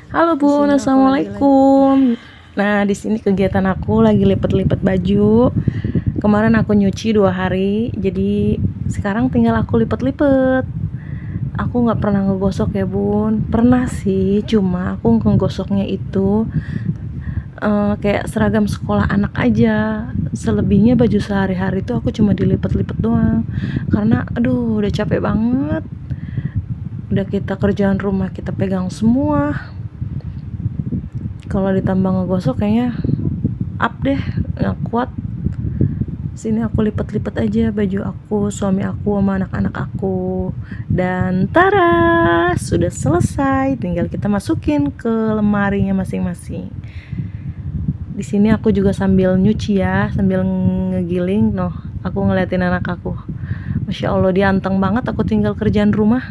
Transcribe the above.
Halo Di Bun, sini aku lagi assalamualaikum. Nah, di sini kegiatan aku lagi lipat-lipat baju. Kemarin aku nyuci 2 hari, jadi sekarang tinggal aku lipat-lipat. Aku nggak pernah ngegosok ya Bun. Pernah sih, cuma aku ngegosoknya itu kayak seragam sekolah anak aja. Selebihnya baju sehari-hari tuh aku cuma dilipat-lipat doang. Karena aduh udah capek banget. Udah kita kerjaan rumah kita pegang semua. Kalau ditambah ngegosok kayaknya up deh, nggak kuat. Sini aku lipat-lipat aja baju aku, suami aku sama anak-anak aku. Dan tara, sudah selesai, tinggal kita masukin ke lemarinya masing-masing. Di sini aku juga sambil nyuci ya, sambil ngegiling. Noh, aku ngeliatin anak aku, Masya Allah dia anteng banget. Aku tinggal kerjaan rumah,